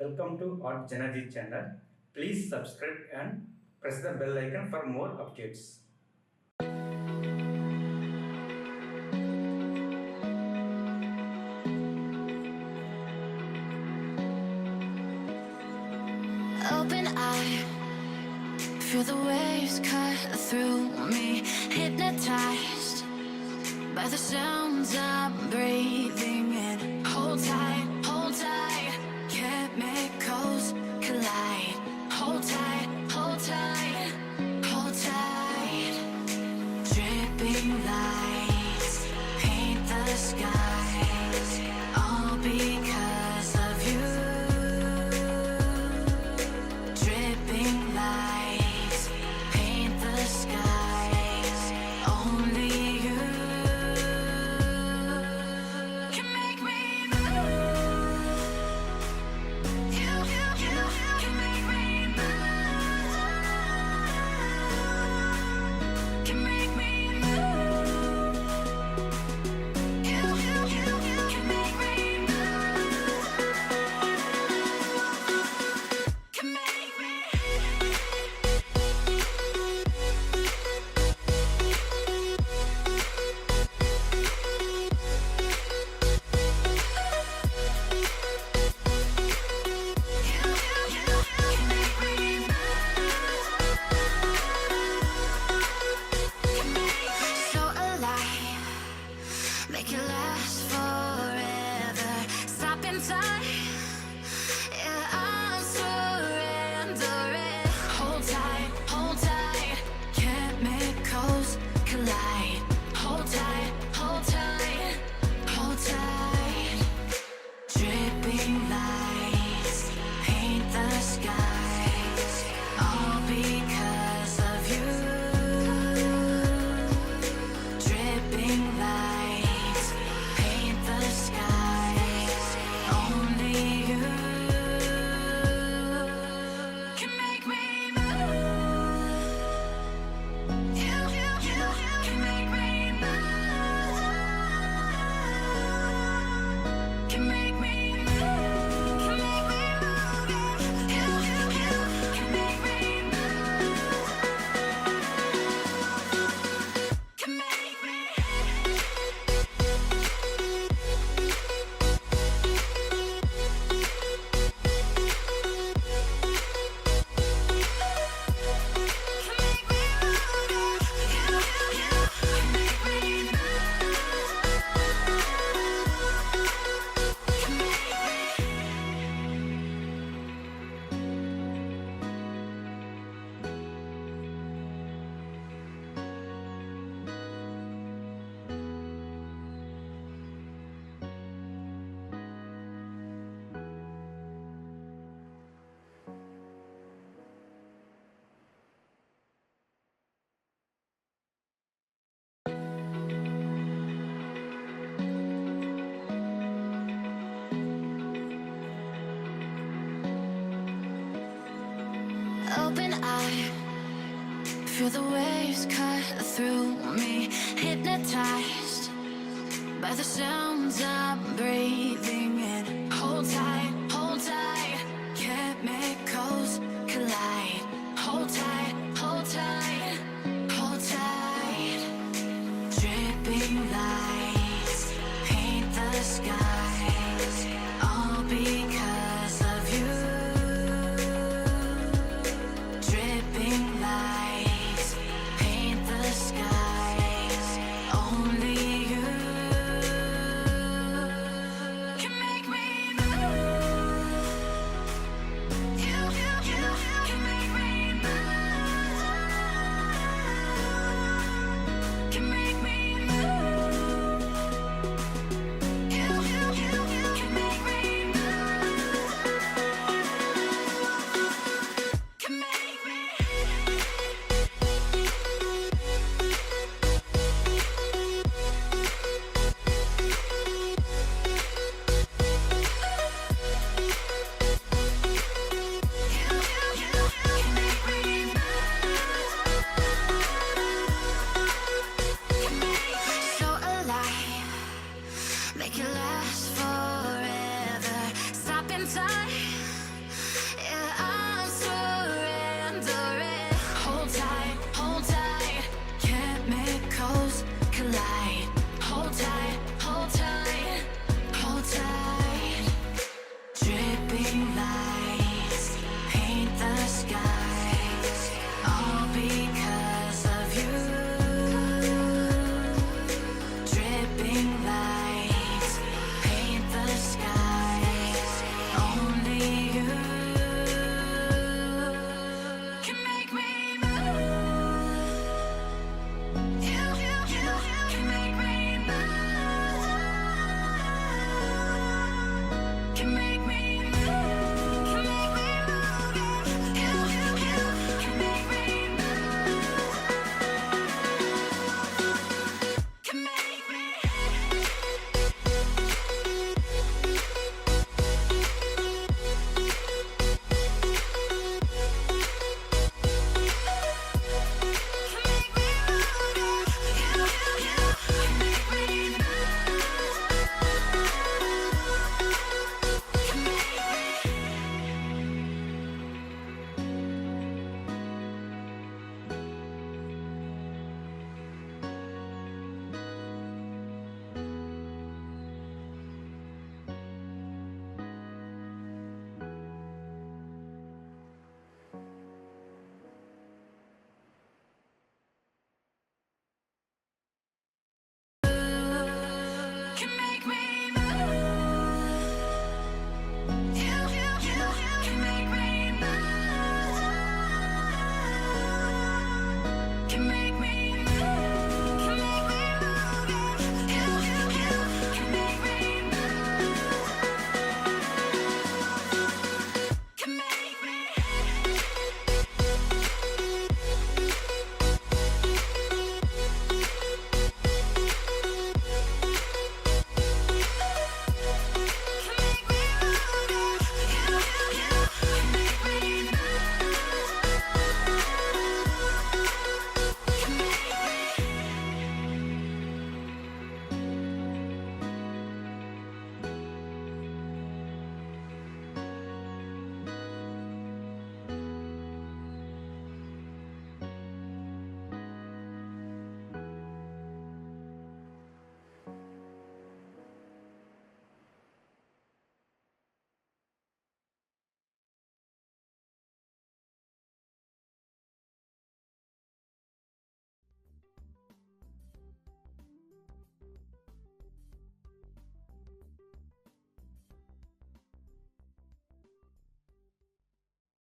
Welcome to artjanag channel. Please subscribe and press the bell icon for more updates. Open eye, feel the waves cut through me, hypnotized by the sounds I'm breathing in. Hold tight, chemicals collide. Hold tight, hold tight, hold tight. Dripping lights paint the skies, all because of you. Dripping lights paint the skies, only you can make me move. You can make me move. Can make me move. You can make me move. Can make me. So alive, make it last forever. Stop in time, yeah, I'm surrendering. Hold tight, chemicals collide. Hold tight, hold tight, hold tight. Dripping lights paint the skies, all because of you. Dripping lights paint the skies, only you can make me move. You can make me move. Can make me move. Can make me move. You can make me move. Can make me. Can make me move. You can make me move. Can make me. Open eye, feel the waves cut through me, hypnotized by the sounds I'm breathing in. Hold tight,